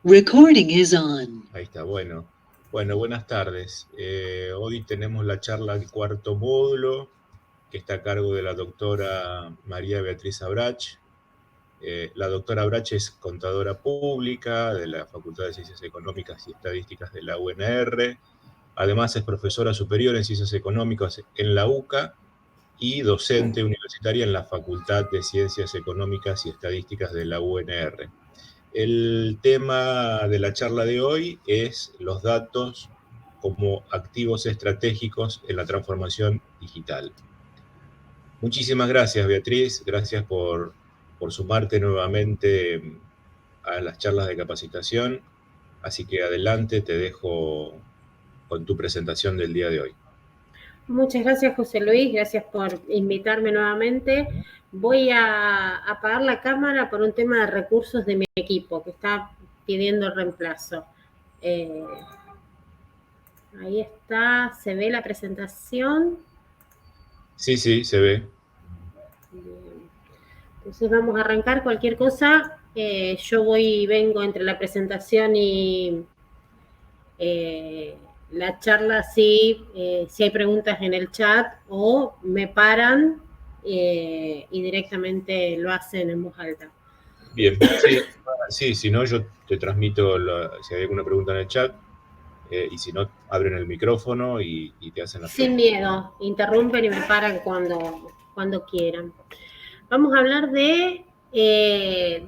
Recording is on. Ahí está, bueno. Bueno, buenas tardes. Hoy tenemos la charla del cuarto módulo, que está a cargo de la doctora María Beatriz Abrach. La doctora Abrach es contadora pública de la Facultad de Ciencias Económicas y Estadísticas de la UNR. Además es profesora superior en Ciencias Económicas en la UCA y docente universitaria en la Facultad de Ciencias Económicas y Estadísticas de la UNR. El tema de la charla de hoy es los datos como activos estratégicos en la transformación digital. Muchísimas gracias, Beatriz. Gracias por sumarte nuevamente a las charlas de capacitación. Así que adelante, te dejo con tu presentación del día de hoy. Muchas gracias, José Luis. Gracias por invitarme nuevamente. Voy a apagar la cámara por un tema de recursos de mi equipo, que está pidiendo el reemplazo. Ahí está. ¿Se ve la presentación? Sí, se ve. Bien. Entonces vamos a arrancar. Cualquier cosa, yo voy y vengo entre la presentación y la charla, si hay preguntas en el chat, o me paran y directamente lo hacen en voz alta. Bien, sí, si no, yo te transmito si hay alguna pregunta en el chat, y si no, abren el micrófono y te hacen las preguntas. Sin miedo, interrumpen y me paran cuando quieran. Vamos a hablar de,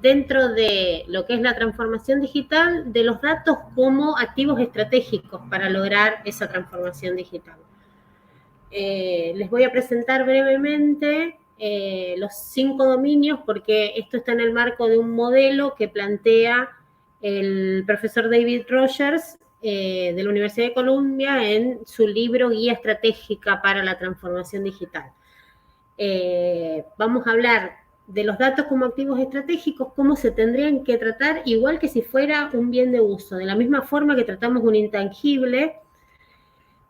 dentro de lo que es la transformación digital, de los datos como activos estratégicos para lograr esa transformación digital. Les voy a presentar brevemente los 5 dominios, porque esto está en el marco de un modelo que plantea el profesor David Rogers de la Universidad de Columbia en su libro Guía Estratégica para la Transformación Digital. Vamos a hablar de los datos como activos estratégicos, cómo se tendrían que tratar, igual que si fuera un bien de uso, de la misma forma que tratamos un intangible.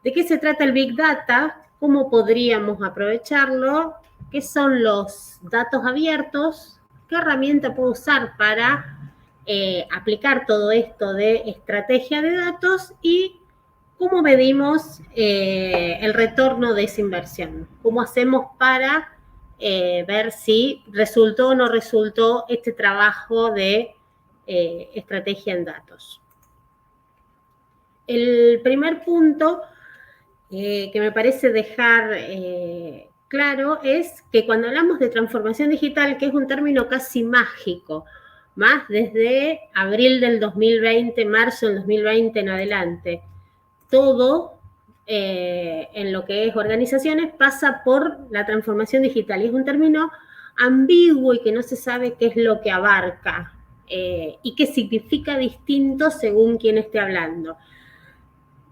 ¿De qué se trata el Big Data? ¿Cómo podríamos aprovecharlo? ¿Qué son los datos abiertos? ¿Qué herramienta puedo usar para aplicar todo esto de estrategia de datos? Y ¿cómo medimos el retorno de esa inversión? ¿Cómo hacemos para ver si resultó o no resultó este trabajo de estrategia en datos? El primer punto que me parece dejar claro es que cuando hablamos de transformación digital, que es un término casi mágico, más desde abril del 2020, marzo del 2020 en adelante, todo en lo que es organizaciones pasa por la transformación digital. Y es un término ambiguo y que no se sabe qué es lo que abarca y qué significa distinto según quien esté hablando.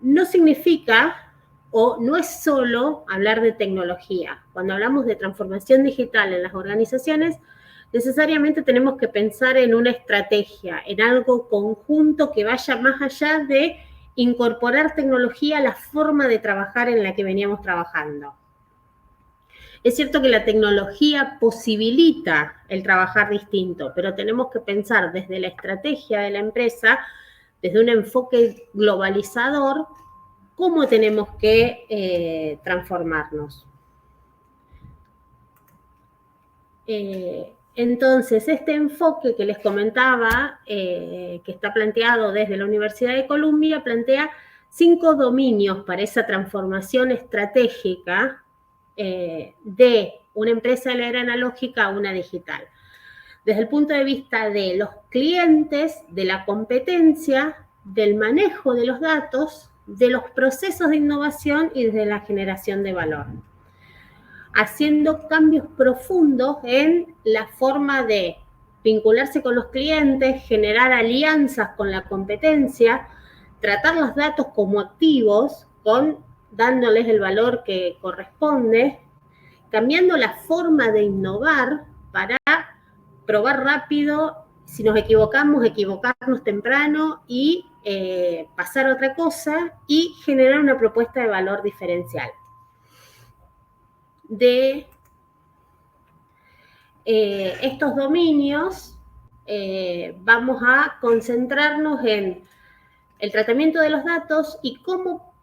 No significa o no es solo hablar de tecnología. Cuando hablamos de transformación digital en las organizaciones, necesariamente tenemos que pensar en una estrategia, en algo conjunto que vaya más allá de incorporar tecnología a la forma de trabajar en la que veníamos trabajando. Es cierto que la tecnología posibilita el trabajar distinto, pero tenemos que pensar desde la estrategia de la empresa, desde un enfoque globalizador, cómo tenemos que transformarnos. Entonces, este enfoque que les comentaba, que está planteado desde la Universidad de Columbia, plantea 5 dominios para esa transformación estratégica de una empresa de la era analógica a una digital. Desde el punto de vista de los clientes, de la competencia, del manejo de los datos, de los procesos de innovación y de la generación de valor, haciendo cambios profundos en la forma de vincularse con los clientes, generar alianzas con la competencia, tratar los datos como activos, dándoles el valor que corresponde, cambiando la forma de innovar para probar rápido, si nos equivocamos, equivocarnos temprano y pasar a otra cosa y generar una propuesta de valor diferencial. De estos dominios, vamos a concentrarnos en el tratamiento de los datos y cómo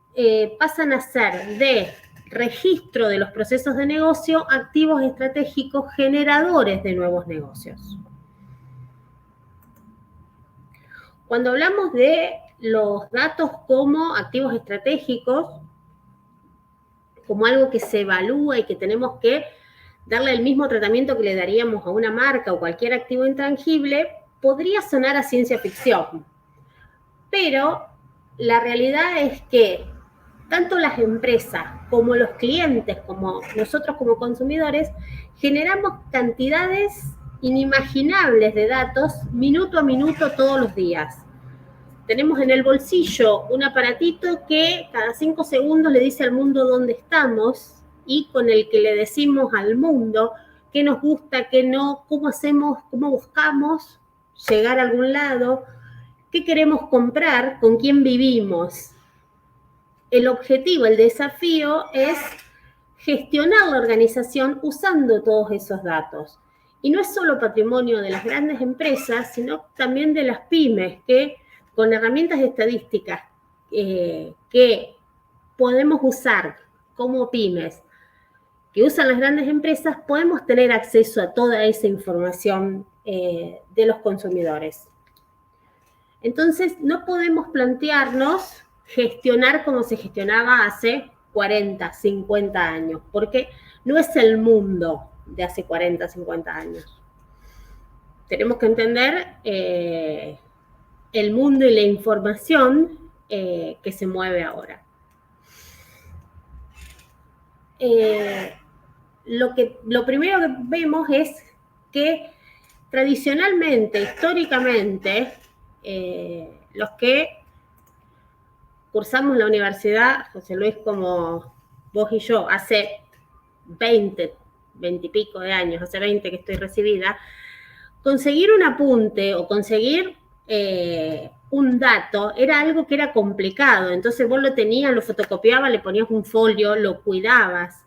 pasan a ser de registro de los procesos de negocio activos estratégicos generadores de nuevos negocios. Cuando hablamos de los datos como activos estratégicos, como algo que se evalúa y que tenemos que darle el mismo tratamiento que le daríamos a una marca o cualquier activo intangible, podría sonar a ciencia ficción. Pero la realidad es que tanto las empresas como los clientes, como nosotros como consumidores, generamos cantidades inimaginables de datos minuto a minuto todos los días. Tenemos en el bolsillo un aparatito que cada 5 segundos le dice al mundo dónde estamos y con el que le decimos al mundo qué nos gusta, qué no, cómo hacemos, cómo buscamos llegar a algún lado, qué queremos comprar, con quién vivimos. El objetivo, el desafío es gestionar la organización usando todos esos datos. Y no es solo patrimonio de las grandes empresas, sino también de las pymes, que con herramientas estadísticas que podemos usar como pymes, que usan las grandes empresas, podemos tener acceso a toda esa información de los consumidores. Entonces, no podemos plantearnos gestionar como se gestionaba hace 40, 50 años, porque no es el mundo de hace 40, 50 años. Tenemos que entender el mundo y la información que se mueve ahora. Lo primero que vemos es que tradicionalmente, históricamente, los que cursamos la universidad, José Luis, como vos y yo, hace 20 y pico de años, hace 20 que estoy recibida, conseguir un apunte o conseguir un dato era algo que era complicado. Entonces vos lo tenías, lo fotocopiabas, le ponías un folio, lo cuidabas.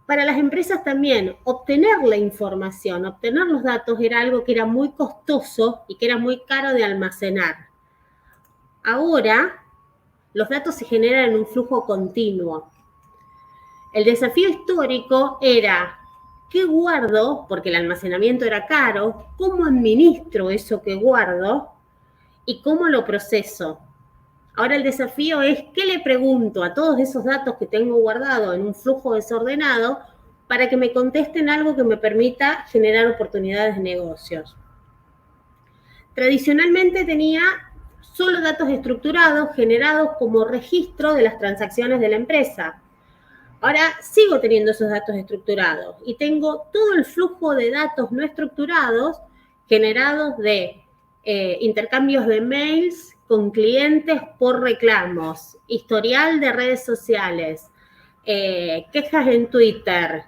Para las empresas también, obtener la información, obtener los datos era algo que era muy costoso y que era muy caro de almacenar. Ahora, los datos se generan en un flujo continuo. El desafío histórico era, ¿qué guardo? Porque el almacenamiento era caro, ¿cómo administro eso que guardo? ¿Y cómo lo proceso? Ahora el desafío es, ¿qué le pregunto a todos esos datos que tengo guardados en un flujo desordenado para que me contesten algo que me permita generar oportunidades de negocios? Tradicionalmente tenía solo datos estructurados generados como registro de las transacciones de la empresa. Ahora sigo teniendo esos datos estructurados y tengo todo el flujo de datos no estructurados generados de intercambios de mails con clientes por reclamos, historial de redes sociales, quejas en Twitter,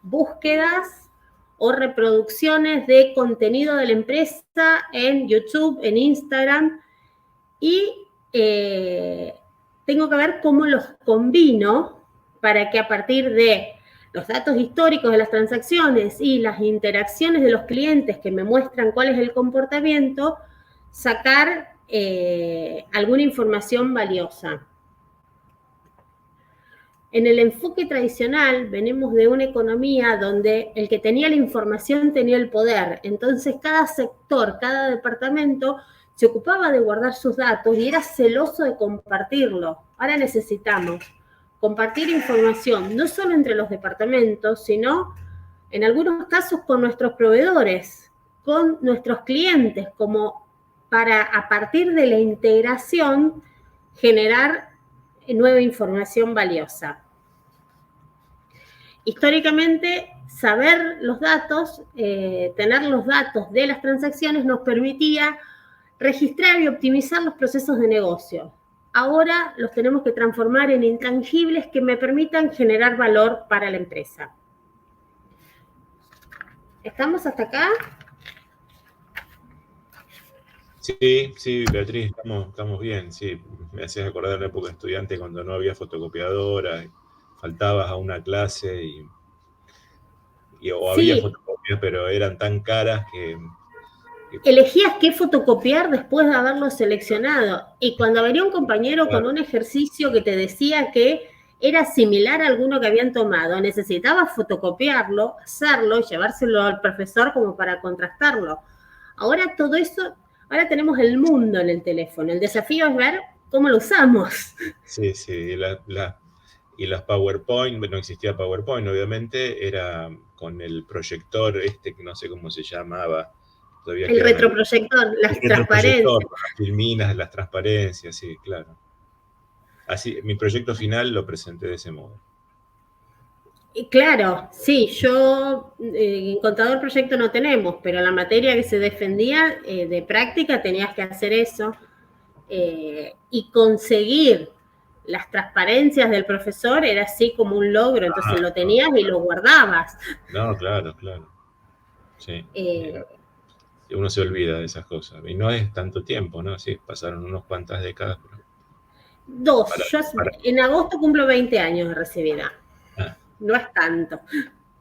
búsquedas o reproducciones de contenido de la empresa en YouTube, en Instagram, y tengo que ver cómo los combino para que a partir de los datos históricos de las transacciones y las interacciones de los clientes que me muestran cuál es el comportamiento, sacar alguna información valiosa. En el enfoque tradicional venimos de una economía donde el que tenía la información tenía el poder. Entonces cada sector, cada departamento se ocupaba de guardar sus datos y era celoso de compartirlo. Ahora necesitamos compartir información no solo entre los departamentos, sino en algunos casos con nuestros proveedores, con nuestros clientes, como para a partir de la integración generar nueva información valiosa. Históricamente, saber los datos, tener los datos de las transacciones nos permitía registrar y optimizar los procesos de negocio. Ahora los tenemos que transformar en intangibles que me permitan generar valor para la empresa. ¿Estamos hasta acá? Sí, Beatriz, estamos bien, sí. Me hacías acordar la época estudiante cuando no había fotocopiadora, faltabas a una clase o Sí. había fotocopias, pero eran tan caras que elegías qué fotocopiar después de haberlo seleccionado. Y cuando venía un compañero con un ejercicio que te decía que era similar a alguno que habían tomado, necesitabas fotocopiarlo, hacerlo y llevárselo al profesor como para contrastarlo. Ahora todo eso, ahora tenemos el mundo en el teléfono. El desafío es ver cómo lo usamos. Sí, sí. Y las PowerPoint, no existía PowerPoint, obviamente, era con el proyector que no sé cómo se llamaba. Todavía el retroproyector, las transparencias. Con las filminas, las transparencias, sí, claro. Así, mi proyecto final lo presenté de ese modo. Claro, sí, yo en contador proyecto no tenemos, pero la materia que se defendía de práctica tenías que hacer eso y conseguir las transparencias del profesor era así como un logro, entonces lo tenías y lo guardabas. No, claro. Sí. Uno se olvida de esas cosas. Y no es tanto tiempo, ¿no? Sí, pasaron unas cuantas décadas. Pero... En agosto cumplo 20 años de recibida. No es tanto.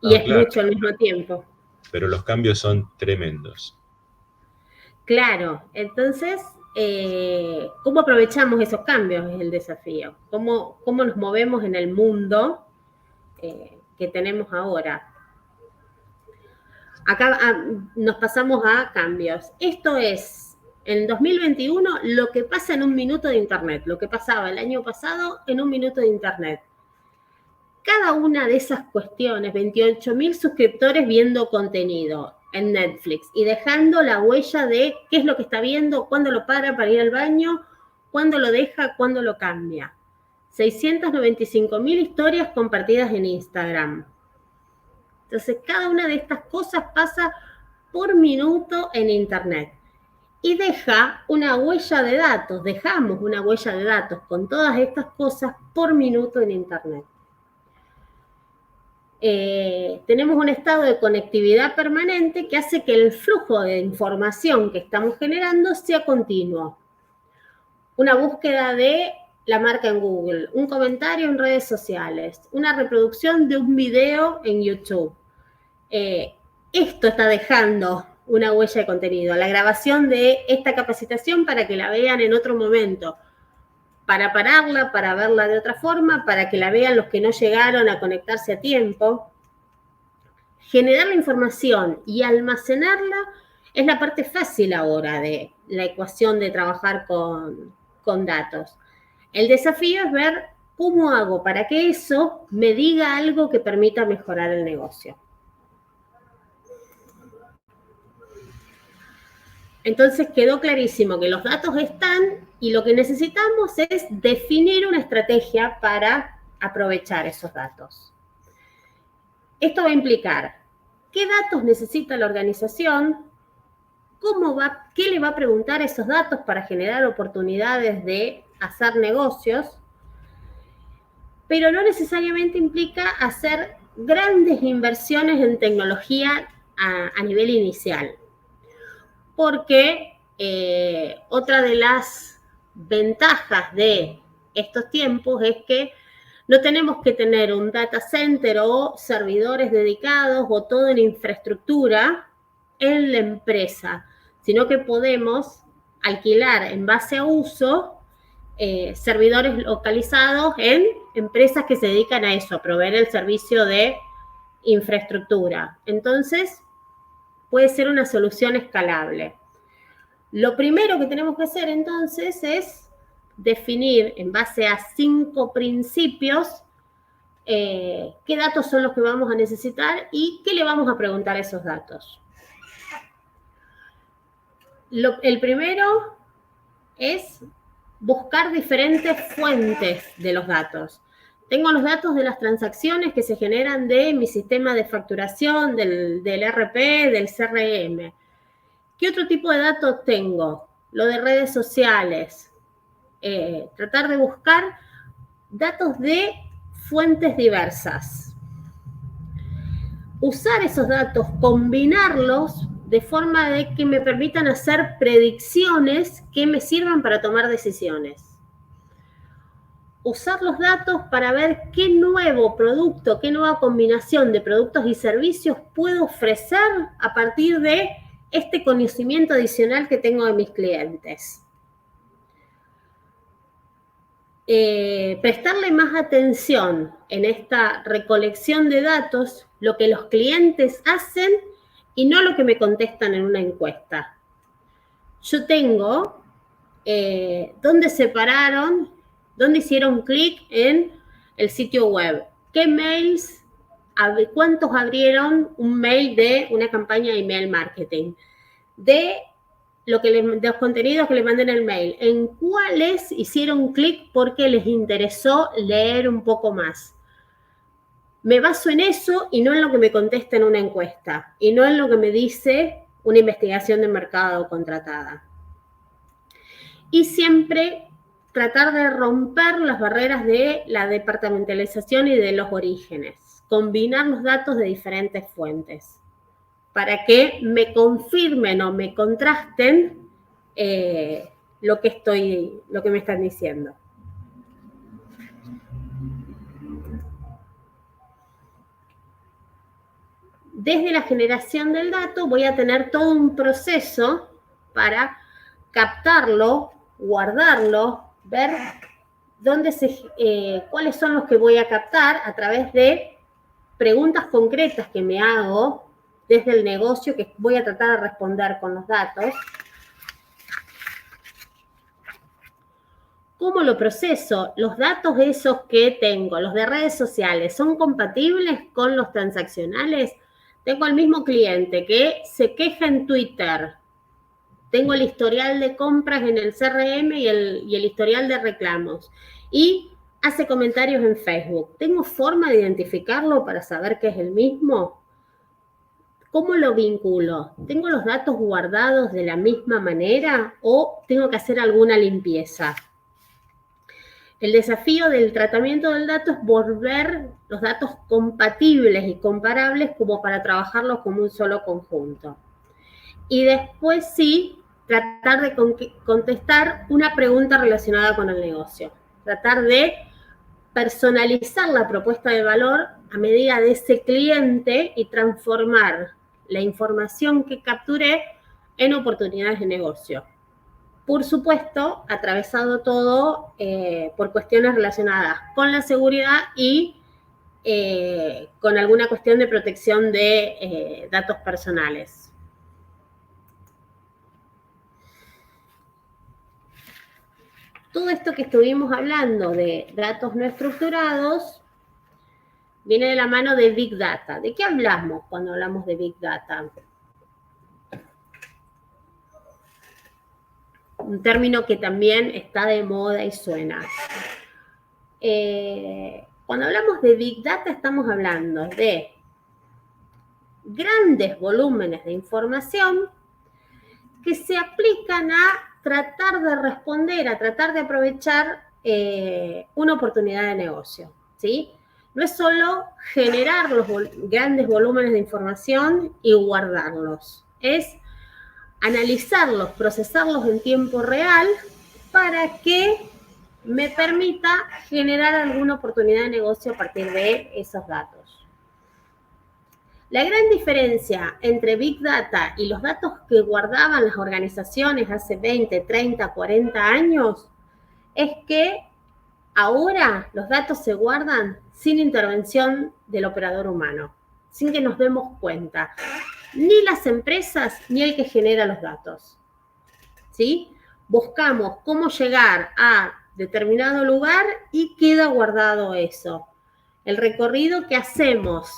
Y es claro, mucho al mismo tiempo. Pero los cambios son tremendos. Claro, entonces, ¿cómo aprovechamos esos cambios? Es el desafío. ¿Cómo nos movemos en el mundo que tenemos ahora? Acá nos pasamos a cambios. Esto es, en 2021, lo que pasa en un minuto de Internet, lo que pasaba el año pasado en un minuto de Internet. Cada una de esas cuestiones, 28.000 suscriptores viendo contenido en Netflix y dejando la huella de qué es lo que está viendo, cuándo lo para ir al baño, cuándo lo deja, cuándo lo cambia. 695.000 historias compartidas en Instagram. Entonces, cada una de estas cosas pasa por minuto en Internet y deja una huella de datos, dejamos una huella de datos con todas estas cosas por minuto en Internet. Tenemos un estado de conectividad permanente que hace que el flujo de información que estamos generando sea continuo. Una búsqueda de la marca en Google, un comentario en redes sociales, una reproducción de un video en YouTube. Esto está dejando una huella de contenido, la grabación de esta capacitación para que la vean en otro momento, para pararla, para verla de otra forma, para que la vean los que no llegaron a conectarse a tiempo. Generar la información y almacenarla es la parte fácil ahora de la ecuación de trabajar con datos. El desafío es ver cómo hago para que eso me diga algo que permita mejorar el negocio. Entonces quedó clarísimo que los datos están y lo que necesitamos es definir una estrategia para aprovechar esos datos. Esto va a implicar qué datos necesita la organización, qué le va a preguntar a esos datos para generar oportunidades de hacer negocios, pero no necesariamente implica hacer grandes inversiones en tecnología a nivel inicial. Porque otra de las ventajas de estos tiempos es que no tenemos que tener un data center o servidores dedicados o toda una infraestructura en la empresa, sino que podemos alquilar en base a uso servidores localizados en empresas que se dedican a eso, a proveer el servicio de infraestructura. Entonces, puede ser una solución escalable. Lo primero que tenemos que hacer entonces es definir en base a 5 principios qué datos son los que vamos a necesitar y qué le vamos a preguntar a esos datos. El primero es buscar diferentes fuentes de los datos. Tengo los datos de las transacciones que se generan de mi sistema de facturación, del ERP, del CRM. ¿Qué otro tipo de datos tengo? Lo de redes sociales. Tratar de buscar datos de fuentes diversas. Usar esos datos, combinarlos de forma de que me permitan hacer predicciones que me sirvan para tomar decisiones. Usar los datos para ver qué nuevo producto, qué nueva combinación de productos y servicios puedo ofrecer a partir de este conocimiento adicional que tengo de mis clientes. Prestarle más atención en esta recolección de datos, lo que los clientes hacen y no lo que me contestan en una encuesta. Yo tengo dónde separaron, dónde hicieron clic en el sitio web, qué mails, cuántos abrieron un mail de una campaña de email marketing, de los contenidos que les mandé en el mail, en cuáles hicieron clic porque les interesó leer un poco más. Me baso en eso y no en lo que me contesta en una encuesta, y no en lo que me dice una investigación de mercado contratada. Y siempre tratar de romper las barreras de la departamentalización y de los orígenes, combinar los datos de diferentes fuentes para que me confirmen o me contrasten lo que me están diciendo. Desde la generación del dato voy a tener todo un proceso para captarlo, guardarlo, ver cuáles son los que voy a captar a través de preguntas concretas que me hago desde el negocio, que voy a tratar de responder con los datos. ¿Cómo lo proceso? Los datos esos que tengo, los de redes sociales, ¿son compatibles con los transaccionales? Tengo al mismo cliente que se queja en Twitter. Tengo el historial de compras en el CRM y el historial de reclamos. Y hace comentarios en Facebook. ¿Tengo forma de identificarlo para saber que es el mismo? ¿Cómo lo vinculo? ¿Tengo los datos guardados de la misma manera o tengo que hacer alguna limpieza? El desafío del tratamiento del dato es volver los datos compatibles y comparables como para trabajarlos como un solo conjunto. Y después sí, tratar de contestar una pregunta relacionada con el negocio. Tratar de personalizar la propuesta de valor a medida de ese cliente y transformar la información que capturé en oportunidades de negocio. Por supuesto, atravesado todo por cuestiones relacionadas con la seguridad y con alguna cuestión de protección de datos personales. Todo esto que estuvimos hablando de datos no estructurados viene de la mano de Big Data. ¿De qué hablamos cuando hablamos de Big Data? Un término que también está de moda y suena. Cuando hablamos de Big Data estamos hablando de grandes volúmenes de información que se aplican a tratar de responder, a tratar de aprovechar una oportunidad de negocio, ¿sí? No es solo generar los grandes volúmenes de información y guardarlos, es analizarlos, procesarlos en tiempo real para que me permita generar alguna oportunidad de negocio a partir de esos datos. La gran diferencia entre Big Data y los datos que guardaban las organizaciones hace 20, 30, 40 años es que ahora los datos se guardan sin intervención del operador humano, sin que nos demos cuenta, ni las empresas ni el que genera los datos, ¿sí? Buscamos cómo llegar a determinado lugar y queda guardado eso. El recorrido que hacemos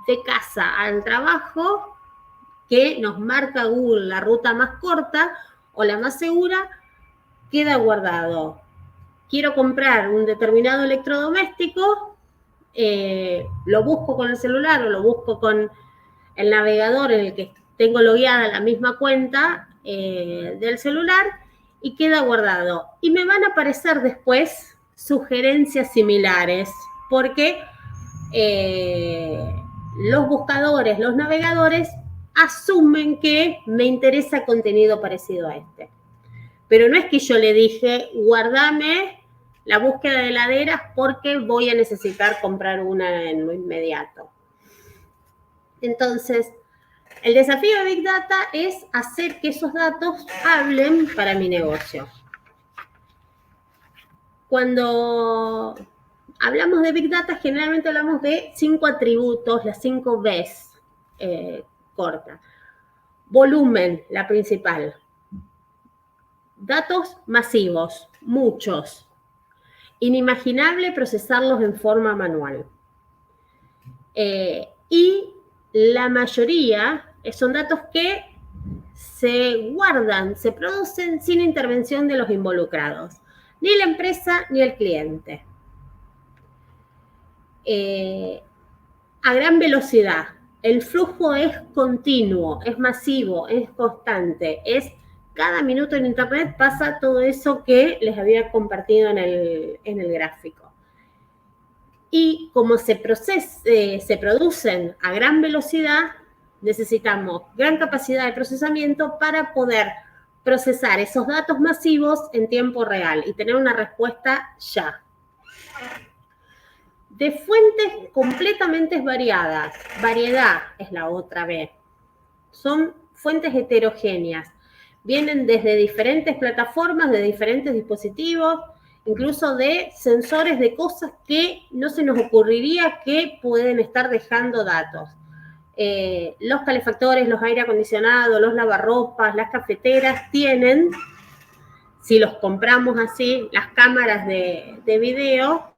de casa al trabajo, que nos marca Google la ruta más corta o la más segura, queda guardado. Quiero comprar un determinado electrodoméstico, lo busco con el celular o lo busco con el navegador en el que tengo logueada la misma cuenta del celular y queda guardado. Y me van a aparecer después sugerencias similares porque los buscadores, los navegadores asumen que me interesa contenido parecido a este. Pero no es que yo le dije, guardame la búsqueda de heladeras porque voy a necesitar comprar una en lo inmediato. Entonces, el desafío de Big Data es hacer que esos datos hablen para mi negocio. Cuando hablamos de Big Data, generalmente hablamos de 5 atributos, las 5 Bs corta. Volumen, la principal. Datos masivos, muchos. Inimaginable procesarlos en forma manual. Y la mayoría son datos que se guardan, se producen sin intervención de los involucrados, ni la empresa ni el cliente. A gran velocidad, el flujo es continuo, es masivo, es constante, es cada minuto en Internet pasa todo eso que les había compartido en el gráfico. Y como se producen a gran velocidad, necesitamos gran capacidad de procesamiento para poder procesar esos datos masivos en tiempo real y tener una respuesta ya. De fuentes completamente variadas, variedad es la otra B, son fuentes heterogéneas, vienen desde diferentes plataformas, de diferentes dispositivos, incluso de sensores de cosas que no se nos ocurriría que pueden estar dejando datos. Los calefactores, los aire acondicionados, los lavarropas, las cafeteras tienen, si los compramos así, las cámaras de video,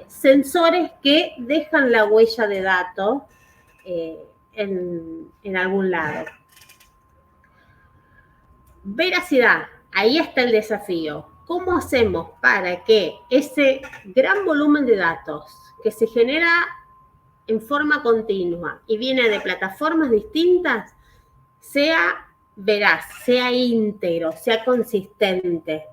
sensores que dejan la huella de datos en algún lado. Veracidad, ahí está el desafío. ¿Cómo hacemos para que ese gran volumen de datos que se genera en forma continua y viene de plataformas distintas sea veraz, sea íntegro, sea consistente?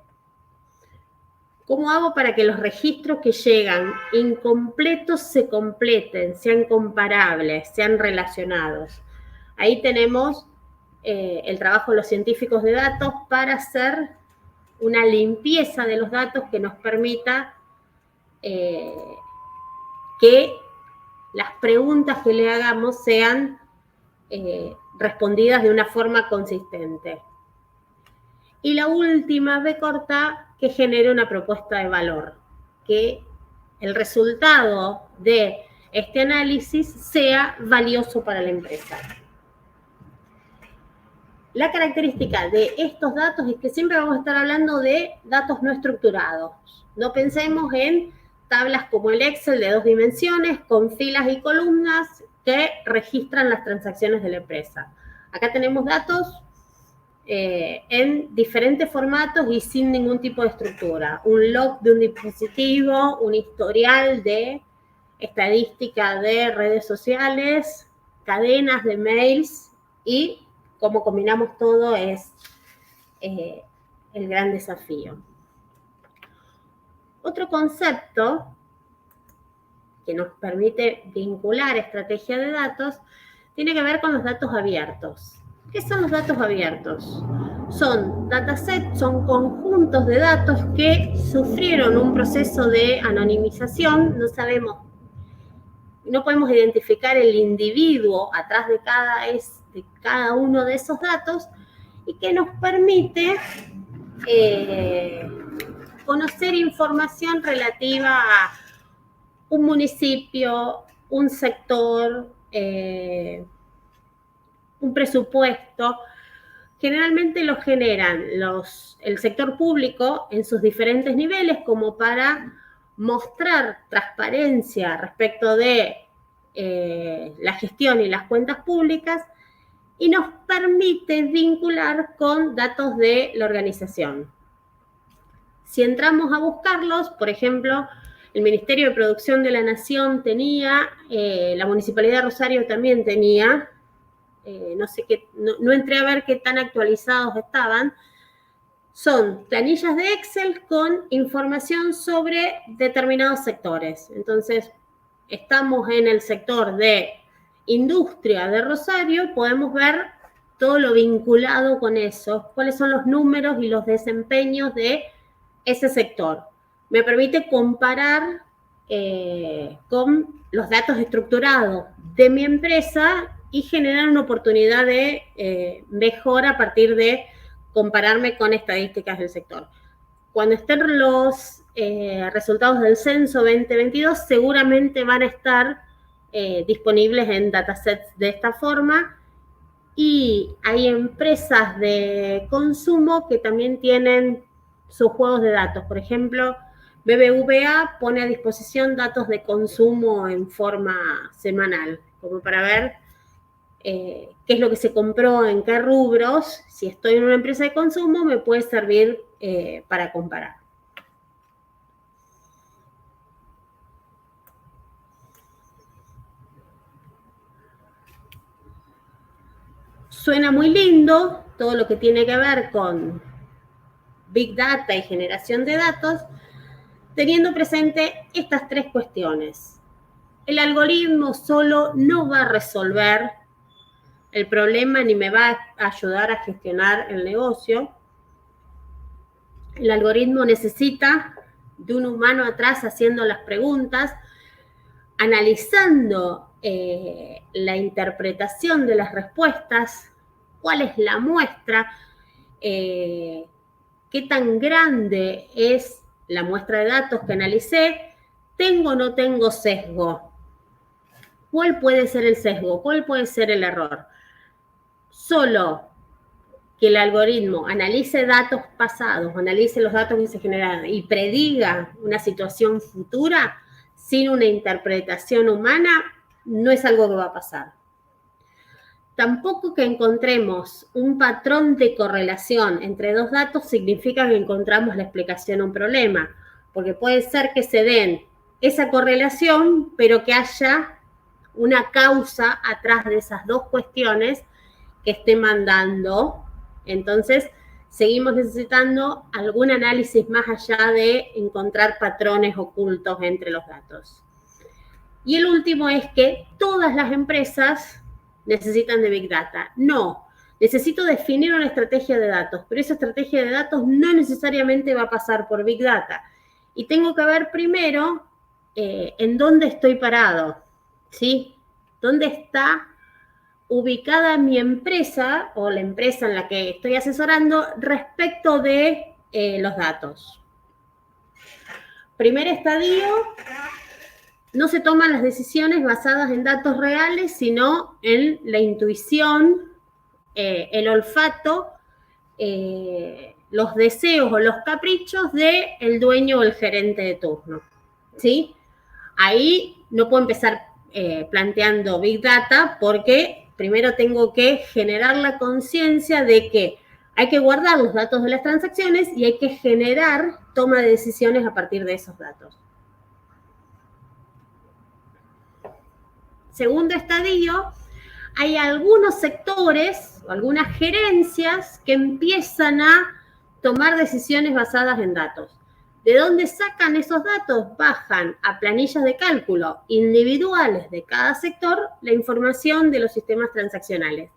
¿Cómo hago para que los registros que llegan incompletos se completen, sean comparables, sean relacionados? Ahí tenemos el trabajo de los científicos de datos para hacer una limpieza de los datos que nos permita que las preguntas que le hagamos sean respondidas de una forma consistente. Y la última B corta, que genere una propuesta de valor, que el resultado de este análisis sea valioso para la empresa. La característica de estos datos es que siempre vamos a estar hablando de datos no estructurados. No pensemos en tablas como el Excel de 2 dimensiones, con filas y columnas que registran las transacciones de la empresa. Acá tenemos datos en diferentes formatos y sin ningún tipo de estructura. Un log de un dispositivo, un historial de estadística de redes sociales, cadenas de mails, y cómo combinamos todo es el gran desafío. Otro concepto que nos permite vincular estrategia de datos tiene que ver con los datos abiertos. ¿Qué son los datos abiertos? Son datasets, son conjuntos de datos que sufrieron un proceso de anonimización. No sabemos, no podemos identificar el individuo atrás de cada uno de esos datos, y que nos permite conocer información relativa a un municipio, un sector, un presupuesto. Generalmente lo generan el sector público en sus diferentes niveles, como para mostrar transparencia respecto de la gestión y las cuentas públicas, y nos permite vincular con datos de la organización. Si entramos a buscarlos, por ejemplo, el Ministerio de Producción de la Nación tenía, la Municipalidad de Rosario también tenía, no entré a ver qué tan actualizados estaban. Son planillas de Excel con información sobre determinados sectores. Entonces, estamos en el sector de industria de Rosario, podemos ver todo lo vinculado con eso, cuáles son los números y los desempeños de ese sector. Me permite comparar con los datos estructurados de mi empresa y generar una oportunidad de mejora a partir de compararme con estadísticas del sector. Cuando estén los resultados del censo 2022, seguramente van a estar disponibles en datasets de esta forma, y hay empresas de consumo que también tienen sus juegos de datos. Por ejemplo, BBVA pone a disposición datos de consumo en forma semanal, como para ver qué es lo que se compró, en qué rubros. Si estoy en una empresa de consumo, me puede servir para comparar. Suena muy lindo todo lo que tiene que ver con Big Data y generación de datos, teniendo presente estas tres cuestiones. El algoritmo solo no va a resolver el problema ni me va a ayudar a gestionar el negocio. El algoritmo necesita de un humano atrás haciendo las preguntas, analizando la interpretación de las respuestas, cuál es la muestra, qué tan grande es la muestra de datos que analicé, tengo o no tengo sesgo, cuál puede ser el sesgo, cuál puede ser el error. Solo que el algoritmo analice datos pasados, analice los datos que se generaron y prediga una situación futura sin una interpretación humana, no es algo que va a pasar. Tampoco que encontremos un patrón de correlación entre dos datos significa que encontramos la explicación a un problema, porque puede ser que se den esa correlación, pero que haya una causa atrás de esas dos cuestiones que esté mandando. Entonces, seguimos necesitando algún análisis más allá de encontrar patrones ocultos entre los datos. Y el último es que todas las empresas necesitan de Big Data. No, necesito definir una estrategia de datos, pero esa estrategia de datos no necesariamente va a pasar por Big Data. Y tengo que ver primero en dónde estoy parado, ¿sí? ¿Dónde está ubicada mi empresa o la empresa en la que estoy asesorando respecto de los datos? Primer estadio, no se toman las decisiones basadas en datos reales, sino en la intuición, el olfato, los deseos o los caprichos del dueño o el gerente de turno, ¿sí? Ahí no puedo empezar planteando Big Data porque primero tengo que generar la conciencia de que hay que guardar los datos de las transacciones y hay que generar toma de decisiones a partir de esos datos. Segundo estadio, hay algunos sectores o algunas gerencias que empiezan a tomar decisiones basadas en datos. ¿De dónde sacan esos datos? Bajan a planillas de cálculo individuales de cada sector la información de los sistemas transaccionales.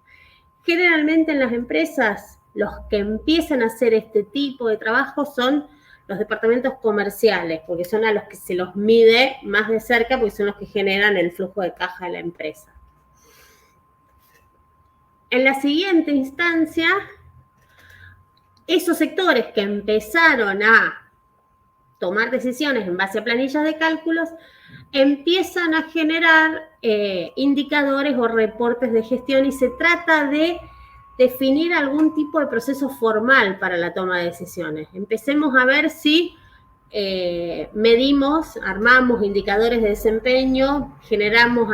Generalmente en las empresas, los que empiezan a hacer este tipo de trabajo son los departamentos comerciales, porque son a los que se los mide más de cerca, porque son los que generan el flujo de caja de la empresa. En la siguiente instancia, esos sectores que empezaron a tomar decisiones en base a planillas de cálculos, empiezan a generar indicadores o reportes de gestión y se trata de definir algún tipo de proceso formal para la toma de decisiones. Empecemos a ver si medimos, armamos indicadores de desempeño, generamos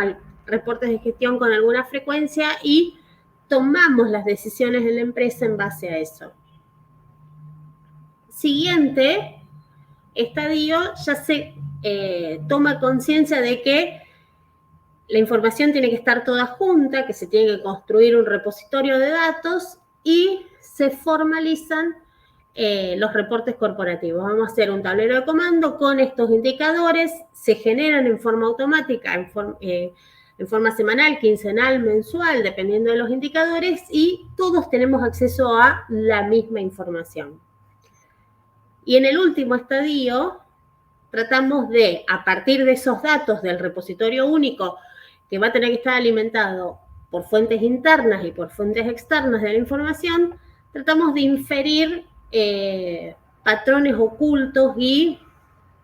reportes de gestión con alguna frecuencia y tomamos las decisiones de la empresa en base a eso. Siguiente estadio, ya se toma conciencia de que la información tiene que estar toda junta, que se tiene que construir un repositorio de datos y se formalizan los reportes corporativos. Vamos a hacer un tablero de comando con estos indicadores, se generan en forma automática, en forma semanal, quincenal, mensual, dependiendo de los indicadores, y todos tenemos acceso a la misma información. Y en el último estadio, tratamos de, a partir de esos datos del repositorio único, que va a tener que estar alimentado por fuentes internas y por fuentes externas de la información, tratamos de inferir patrones ocultos y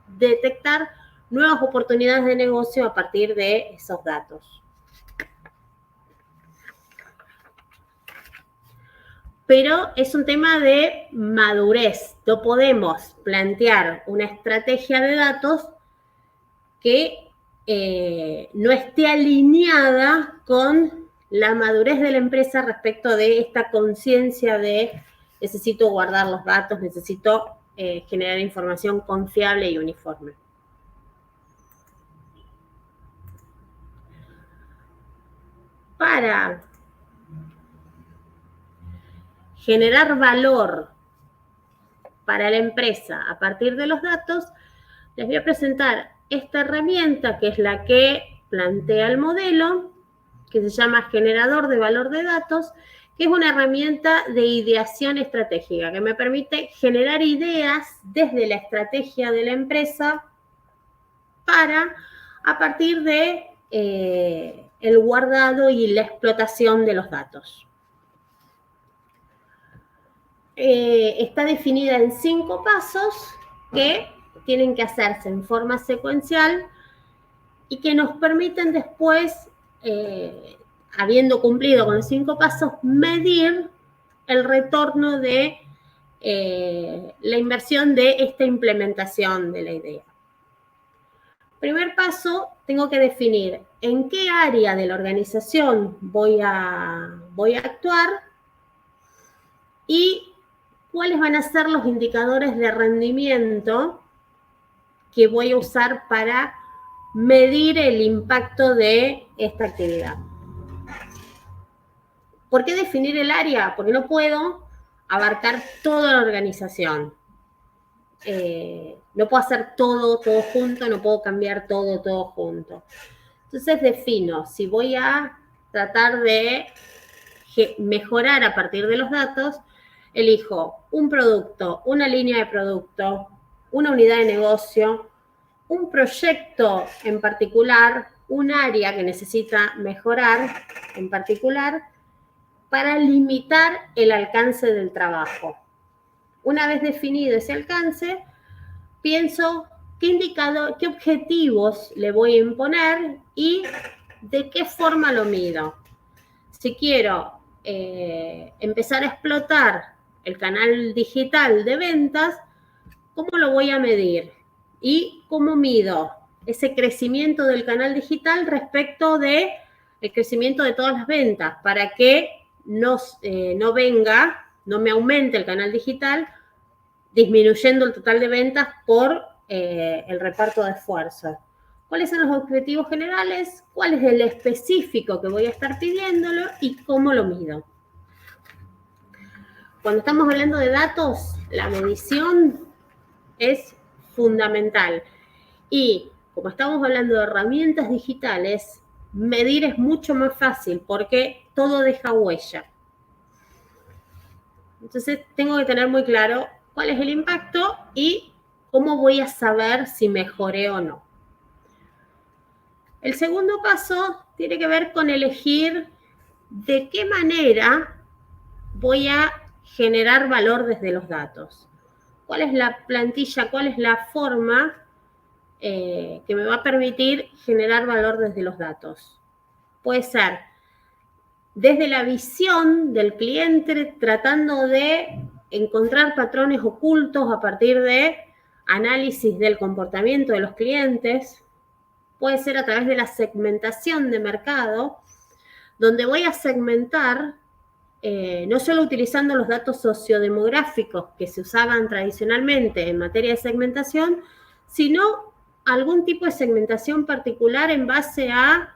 detectar nuevas oportunidades de negocio a partir de esos datos. Pero es un tema de madurez. No podemos plantear una estrategia de datos que no esté alineada con la madurez de la empresa respecto de esta conciencia de necesito guardar los datos, necesito generar información confiable y uniforme. Para generar valor para la empresa a partir de los datos, les voy a presentar esta herramienta que es la que plantea el modelo, que se llama generador de valor de datos, que es una herramienta de ideación estratégica que me permite generar ideas desde la estrategia de la empresa para, a partir de el guardado y la explotación de los datos. Está definida en 5 pasos que tienen que hacerse en forma secuencial y que nos permiten después, habiendo cumplido con los 5 pasos, medir el retorno de la inversión de esta implementación de la idea. Primer paso, tengo que definir en qué área de la organización voy a actuar y cuáles van a ser los indicadores de rendimiento que voy a usar para medir el impacto de esta actividad. ¿Por qué definir el área? Porque no puedo abarcar toda la organización. No puedo hacer todo junto, no puedo cambiar todo junto. Entonces defino si voy a tratar de mejorar a partir de los datos, elijo un producto, una línea de producto, una unidad de negocio, un proyecto en particular, un área que necesita mejorar en particular, para limitar el alcance del trabajo. Una vez definido ese alcance, pienso qué objetivos le voy a imponer y de qué forma lo mido. Si quiero empezar a explotar el canal digital de ventas, ¿cómo lo voy a medir? ¿Y cómo mido ese crecimiento del canal digital respecto del crecimiento de todas las ventas? Para que no me aumente el canal digital, disminuyendo el total de ventas por el reparto de esfuerzos. ¿Cuáles son los objetivos generales? ¿Cuál es el específico que voy a estar pidiéndolo? ¿Y cómo lo mido? Cuando estamos hablando de datos, la medición es fundamental. Y como estamos hablando de herramientas digitales, medir es mucho más fácil porque todo deja huella. Entonces, tengo que tener muy claro cuál es el impacto y cómo voy a saber si mejoré o no. El segundo paso tiene que ver con elegir de qué manera voy a generar valor desde los datos. ¿Cuál es la plantilla, cuál es la forma que me va a permitir generar valor desde los datos? Puede ser desde la visión del cliente, tratando de encontrar patrones ocultos a partir de análisis del comportamiento de los clientes. Puede ser a través de la segmentación de mercado, donde voy a segmentar no solo utilizando los datos sociodemográficos que se usaban tradicionalmente en materia de segmentación, sino algún tipo de segmentación particular en base a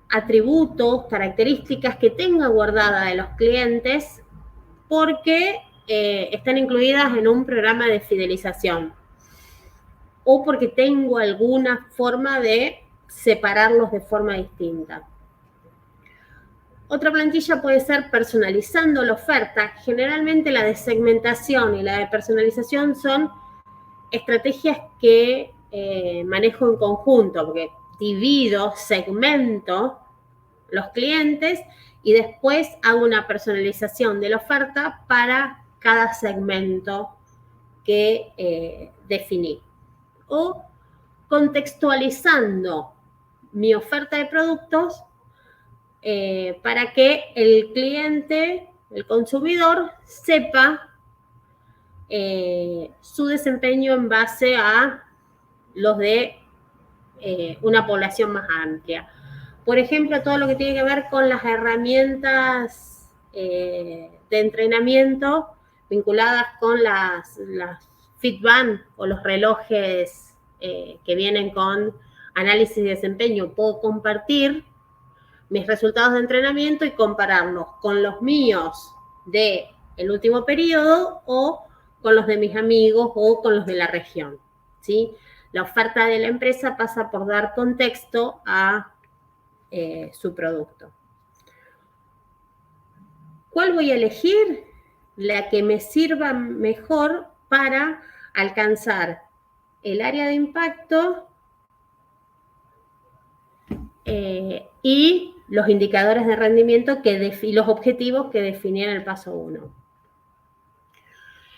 atributos, características que tenga guardada de los clientes porque están incluidas en un programa de fidelización o porque tengo alguna forma de separarlos de forma distinta. Otra plantilla puede ser personalizando la oferta. Generalmente la de segmentación y la de personalización son estrategias que manejo en conjunto, porque divido, segmento los clientes y después hago una personalización de la oferta para cada segmento que definí. O contextualizando mi oferta de productos para que el cliente, el consumidor, sepa su desempeño en base a los de una población más amplia. Por ejemplo, todo lo que tiene que ver con las herramientas de entrenamiento vinculadas con las Fitband o los relojes que vienen con análisis de desempeño. Puedo compartir mis resultados de entrenamiento y compararlos con los míos del último periodo o con los de mis amigos o con los de la región, ¿sí? La oferta de la empresa pasa por dar contexto a su producto. ¿Cuál voy a elegir? La que me sirva mejor para alcanzar el área de impacto y los indicadores de rendimiento y los objetivos que definí en el paso 1.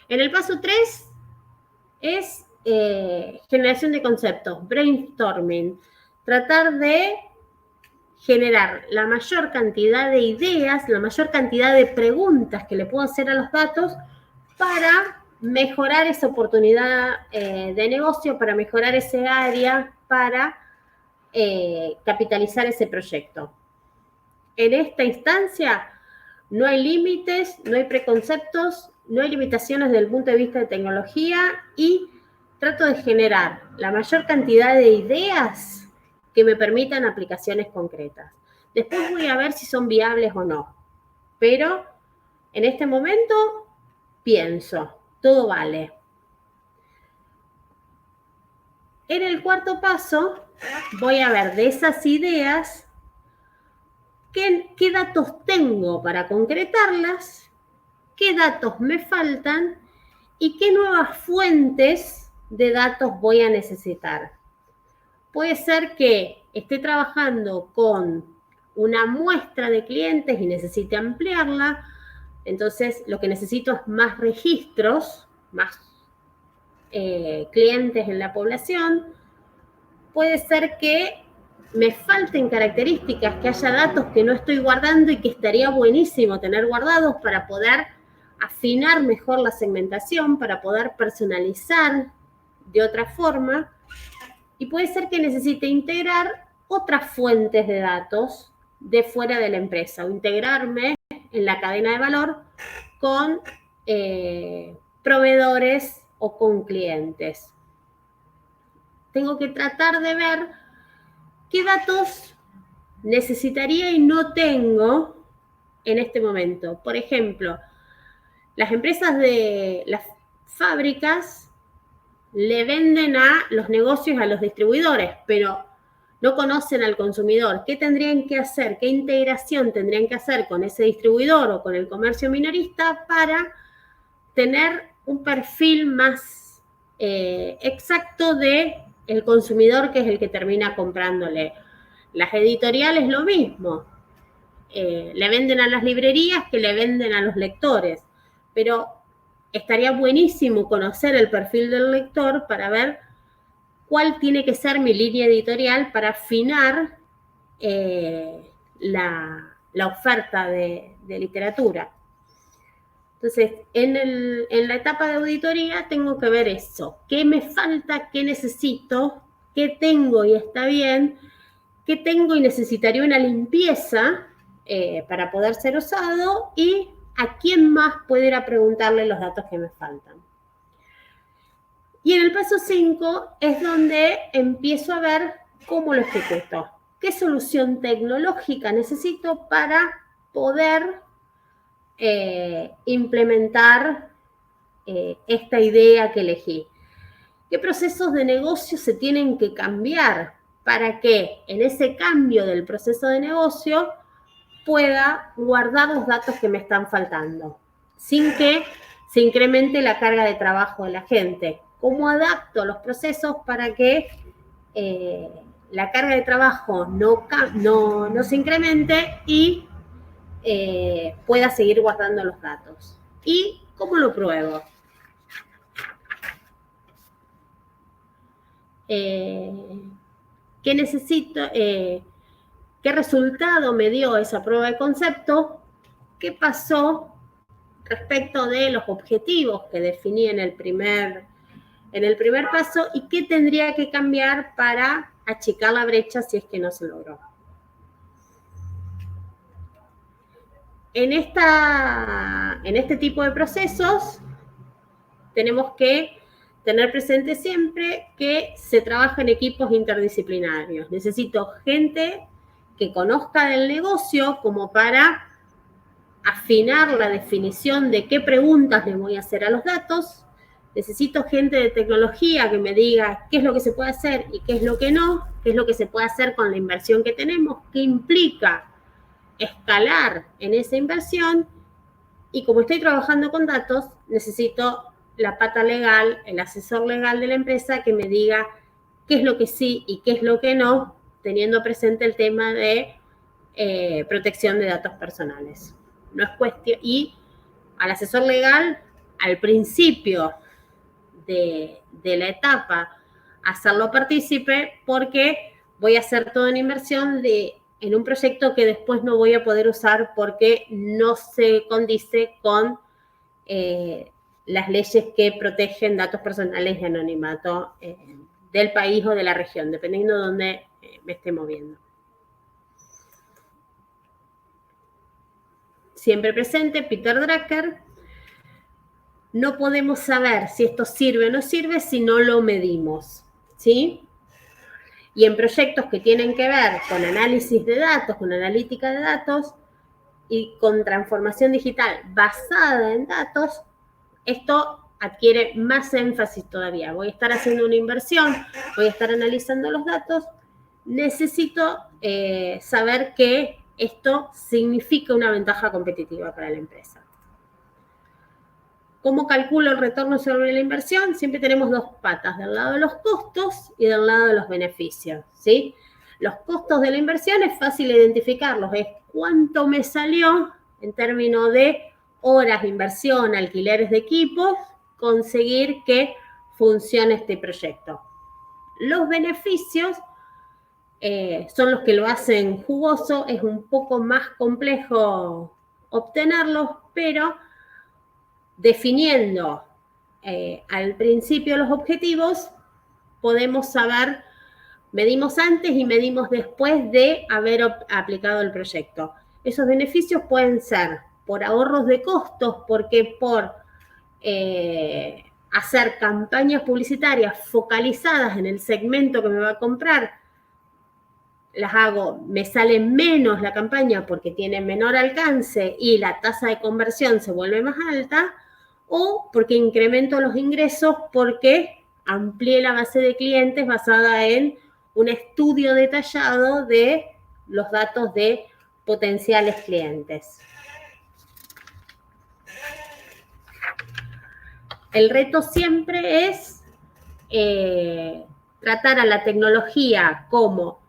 En el paso 3 es generación de conceptos, brainstorming, tratar de generar la mayor cantidad de ideas, la mayor cantidad de preguntas que le puedo hacer a los datos para mejorar esa oportunidad de negocio, para mejorar ese área, para capitalizar ese proyecto. En esta instancia no hay límites, no hay preconceptos, no hay limitaciones desde el punto de vista de tecnología y trato de generar la mayor cantidad de ideas que me permitan aplicaciones concretas. Después voy a ver si son viables o no, pero en este momento pienso, todo vale. En el cuarto paso voy a ver de esas ideas qué datos tengo para concretarlas, qué datos me faltan y qué nuevas fuentes de datos voy a necesitar. Puede ser que esté trabajando con una muestra de clientes y necesite ampliarla, entonces lo que necesito es más registros, más clientes en la población. Puede ser que me falten características, que haya datos que no estoy guardando y que estaría buenísimo tener guardados para poder afinar mejor la segmentación, para poder personalizar de otra forma. Y puede ser que necesite integrar otras fuentes de datos de fuera de la empresa o integrarme en la cadena de valor con proveedores o con clientes. Tengo que tratar de ver qué datos necesitaría y no tengo en este momento. Por ejemplo, las empresas de las fábricas le venden a los negocios, a los distribuidores, pero no conocen al consumidor. ¿Qué tendrían que hacer? ¿Qué integración tendrían que hacer con ese distribuidor o con el comercio minorista para tener un perfil más exacto del consumidor, que es el que termina comprándole? Las editoriales lo mismo. Le venden a las librerías que le venden a los lectores, pero estaría buenísimo conocer el perfil del lector para ver cuál tiene que ser mi línea editorial para afinar la oferta de literatura. Entonces, en la etapa de auditoría tengo que ver eso. ¿Qué me falta? ¿Qué necesito? ¿Qué tengo y está bien? ¿Qué tengo y necesitaría una limpieza para poder ser usado? Y ¿a quién más puedo ir a preguntarle los datos que me faltan? Y en el paso 5 es donde empiezo a ver cómo lo ejecuto. ¿Qué solución tecnológica necesito para poder implementar esta idea que elegí? ¿Qué procesos de negocio se tienen que cambiar para que en ese cambio del proceso de negocio pueda guardar los datos que me están faltando sin que se incremente la carga de trabajo de la gente? ¿Cómo adapto los procesos para que la carga de trabajo no se incremente y pueda seguir guardando los datos. ¿Y cómo lo pruebo? ¿Qué necesito? ¿Qué resultado me dio esa prueba de concepto? ¿Qué pasó respecto de los objetivos que definí en el primer paso? ¿Y qué tendría que cambiar para achicar la brecha si es que no se logró? En este tipo de procesos tenemos que tener presente siempre que se trabaja en equipos interdisciplinarios. Necesito gente que conozca del negocio como para afinar la definición de qué preguntas le voy a hacer a los datos. Necesito gente de tecnología que me diga qué es lo que se puede hacer y qué es lo que no, qué es lo que se puede hacer con la inversión que tenemos, qué implica escalar en esa inversión. Y como estoy trabajando con datos, necesito la pata legal, el asesor legal de la empresa que me diga qué es lo que sí y qué es lo que no, teniendo presente el tema de protección de datos personales. No es cuestión, y al asesor legal, al principio de la etapa, hacerlo partícipe, porque voy a hacer toda una inversión en un proyecto que después no voy a poder usar porque no se condice con las leyes que protegen datos personales y anonimato del país o de la región, dependiendo de dónde me esté moviendo. Siempre presente, Peter Drucker. No podemos saber si esto sirve o no sirve si no lo medimos, ¿sí? Y en proyectos que tienen que ver con análisis de datos, con analítica de datos y con transformación digital basada en datos, esto adquiere más énfasis todavía. Voy a estar haciendo una inversión, voy a estar analizando los datos, necesito saber que esto significa una ventaja competitiva para la empresa. ¿Cómo calculo el retorno sobre la inversión? Siempre tenemos dos patas, del lado de los costos y del lado de los beneficios, ¿sí? Los costos de la inversión es fácil identificarlos, es cuánto me salió en términos de horas de inversión, alquileres de equipos, conseguir que funcione este proyecto. Los beneficios son los que lo hacen jugoso, es un poco más complejo obtenerlos, pero definiendo al principio los objetivos, podemos saber, medimos antes y medimos después de haber aplicado el proyecto. Esos beneficios pueden ser por ahorros de costos, porque por hacer campañas publicitarias focalizadas en el segmento que me va a comprar, las hago, me sale menos la campaña porque tiene menor alcance y la tasa de conversión se vuelve más alta, o porque incremento los ingresos porque amplié la base de clientes basada en un estudio detallado de los datos de potenciales clientes. El reto siempre es tratar a la tecnología como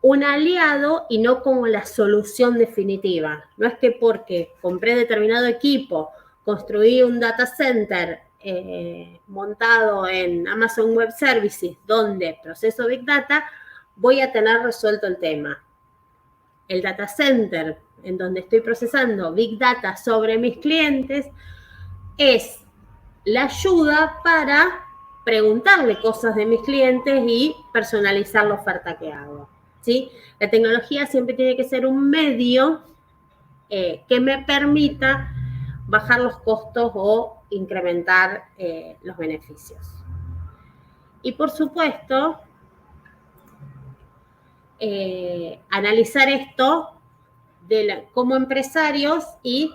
un aliado y no como la solución definitiva. No es que porque compré determinado equipo, construí un data center montado en Amazon Web Services donde proceso Big Data, voy a tener resuelto el tema. El data center en donde estoy procesando Big Data sobre mis clientes es la ayuda para preguntarle cosas de mis clientes y personalizar la oferta que hago, ¿sí? La tecnología siempre tiene que ser un medio que me permita bajar los costos o incrementar los beneficios. Y por supuesto, analizar esto como empresarios y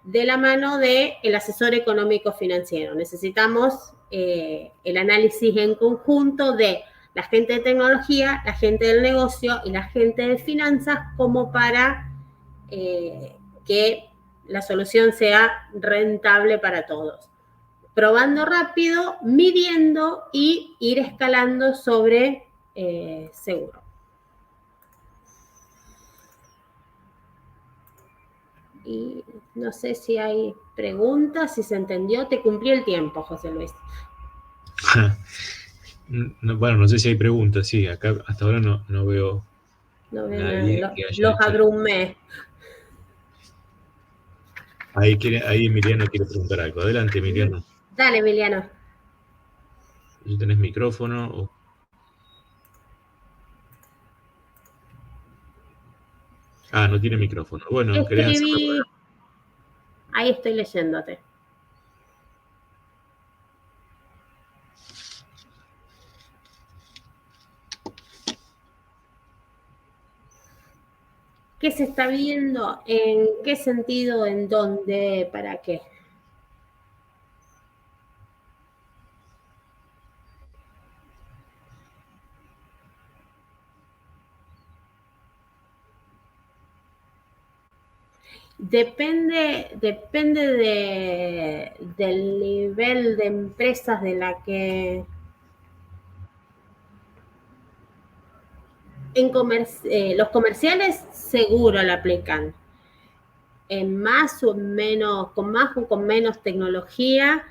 de la mano del asesor económico financiero. Necesitamos el análisis en conjunto de la gente de tecnología, la gente del negocio y la gente de finanzas como para que la solución sea rentable para todos. Probando rápido, midiendo y ir escalando sobre seguro. Y no sé si hay preguntas, si se entendió. Te cumplí el tiempo, José Luis. Bueno, no sé si hay preguntas, sí, acá hasta ahora no veo No veo nadie nada. que haya Los hecho. abrumé. Ahí Emiliano quiere preguntar algo. Adelante, Emiliano. Dale, Emiliano. Si tenés micrófono. No tiene micrófono. Bueno, ¿querés hacerlo? Escribí. Ahí estoy leyéndote. ¿Qué se está viendo? ¿En qué sentido? ¿En dónde? ¿Para qué? Depende del nivel de empresas de la que... los comerciales seguro la aplican. En más o menos, con más o con menos tecnología,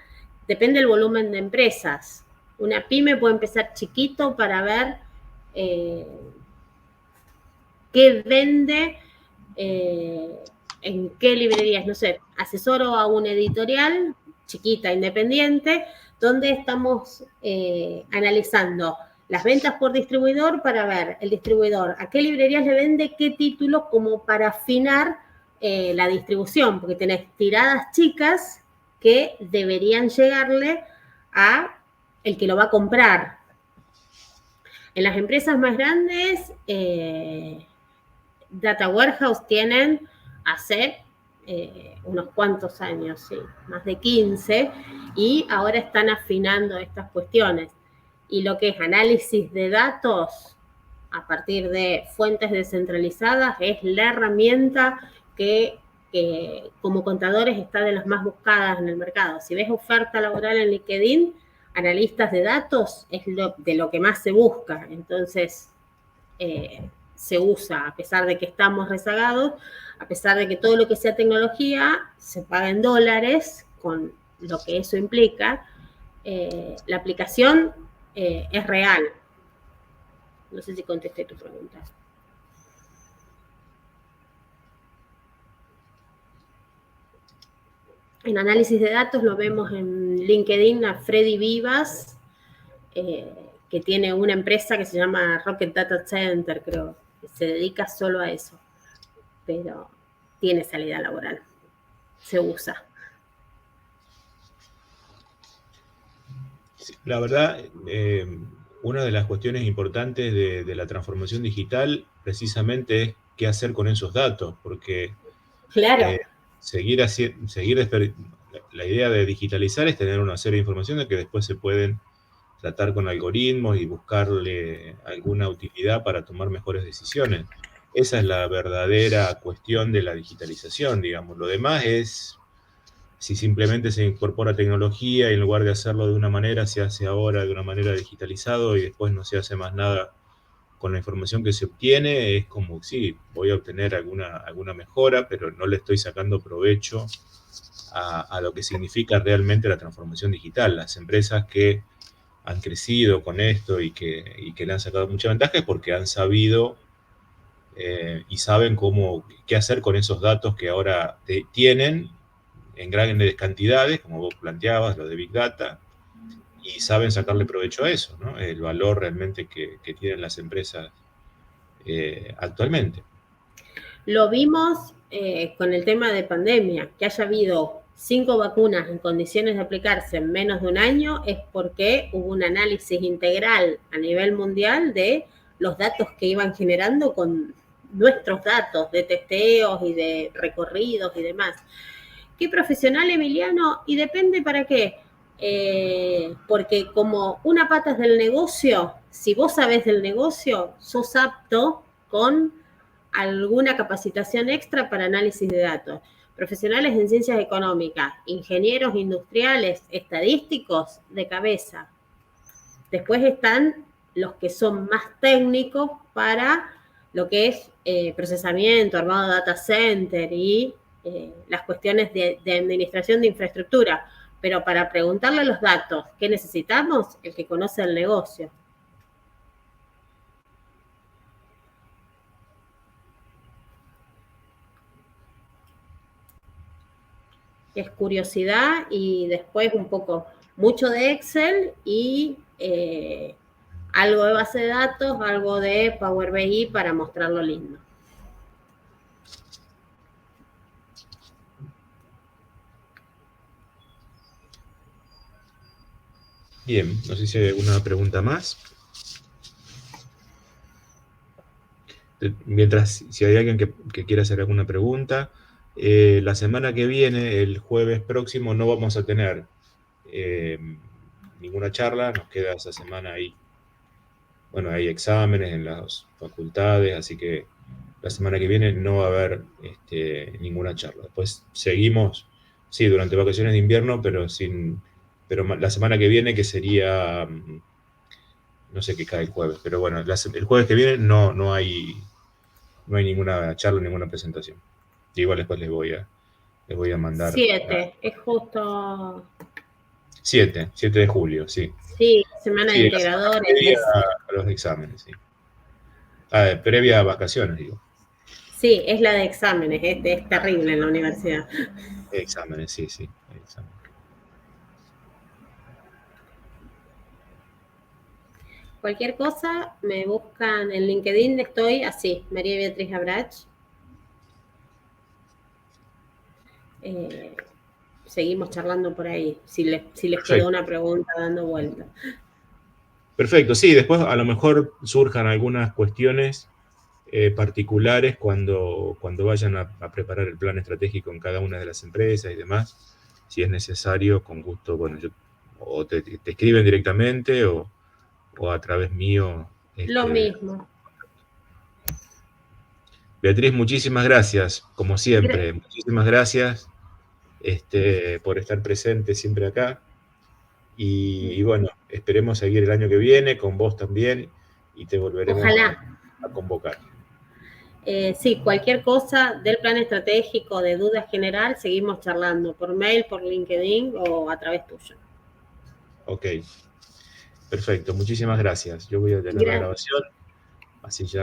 depende del volumen de empresas. Una pyme puede empezar chiquito para ver qué vende, en qué librerías, no sé, asesoro a una editorial chiquita, independiente, donde estamos analizando las ventas por distribuidor para ver el distribuidor a qué librerías le vende, qué títulos, como para afinar la distribución, porque tenés tiradas chicas que deberían llegarle a el que lo va a comprar. En las empresas más grandes, Data Warehouse tienen hace unos cuantos años, sí, más de 15, y ahora están afinando estas cuestiones. Y lo que es análisis de datos a partir de fuentes descentralizadas es la herramienta que como contadores está de las más buscadas en el mercado. Si ves oferta laboral en LinkedIn, analistas de datos es de lo que más se busca. Entonces, se usa, a pesar de que estamos rezagados, a pesar de que todo lo que sea tecnología se paga en dólares, con lo que eso implica, la aplicación es real. No sé si contesté tu pregunta. En análisis de datos lo vemos en LinkedIn a Freddy Vivas, que tiene una empresa que se llama Rocket Data Center, creo, que se dedica solo a eso, pero tiene salida laboral, se usa. Sí, la verdad, una de las cuestiones importantes de la transformación digital precisamente es qué hacer con esos datos, porque claro. La idea de digitalizar es tener una serie de informaciones que después se pueden tratar con algoritmos y buscarle alguna utilidad para tomar mejores decisiones. Esa es la verdadera cuestión de la digitalización, digamos. Lo demás es, si simplemente se incorpora tecnología y en lugar de hacerlo de una manera, se hace ahora de una manera digitalizado y después no se hace más nada con la información que se obtiene, es como, sí, voy a obtener alguna mejora, pero no le estoy sacando provecho a lo que significa realmente la transformación digital. Las empresas que han crecido con esto y que le han sacado mucha ventaja es porque han sabido y saben qué hacer con esos datos que ahora tienen en grandes cantidades, como vos planteabas, lo de Big Data, y saben sacarle provecho a eso, ¿no? El valor realmente que tienen las empresas actualmente. Lo vimos con el tema de pandemia, que haya habido 5 vacunas en condiciones de aplicarse en menos de un año, es porque hubo un análisis integral a nivel mundial de los datos que iban generando con nuestros datos de testeos y de recorridos y demás. ¿Qué profesional, Emiliano? Y depende para qué. Porque como una pata es del negocio, si vos sabés del negocio, sos apto con alguna capacitación extra para análisis de datos. Profesionales en ciencias económicas, ingenieros industriales, estadísticos, de cabeza. Después están los que son más técnicos para lo que es procesamiento, armado de data center y las cuestiones de administración de infraestructura. Pero para preguntarle los datos, ¿qué necesitamos? El que conoce el negocio. Es curiosidad y después un poco, mucho de Excel y algo de base de datos, algo de Power BI para mostrarlo lindo. Bien, no sé si hay alguna pregunta más. Mientras, si hay alguien que quiera hacer alguna pregunta, la semana que viene, el jueves próximo, no vamos a tener ninguna charla, nos queda esa semana ahí. Bueno, hay exámenes en las facultades, así que la semana que viene no va a haber ninguna charla. Después seguimos, sí, durante vacaciones de invierno, pero la semana que viene, que sería, no sé qué cae el jueves, pero bueno, el jueves que viene no hay ninguna charla, ninguna presentación. Igual después les voy a mandar. 7, es justo... 7 de julio, sí. Sí, semana de integradores. Previa a los exámenes, sí. Previa a vacaciones, digo. Sí, es la de exámenes, es terrible en la universidad. Exámenes, sí, exámenes. Cualquier cosa, me buscan en LinkedIn, estoy así, María Beatriz Abrach. Seguimos charlando por ahí, si les quedó una pregunta dando vuelta. Perfecto, sí, después a lo mejor surjan algunas cuestiones particulares cuando vayan a preparar el plan estratégico en cada una de las empresas y demás. Si es necesario, con gusto, bueno, o te escriben directamente o a través mío. Lo mismo. Beatriz, muchísimas gracias, como siempre. Muchísimas gracias por estar presente siempre acá. Y bueno, esperemos seguir el año que viene, con vos también, y te volveremos a convocar. Sí, cualquier cosa del plan estratégico, de duda general, seguimos charlando por mail, por LinkedIn o a través tuyo. Ok, perfecto, muchísimas gracias. Yo voy a tener la grabación, así ya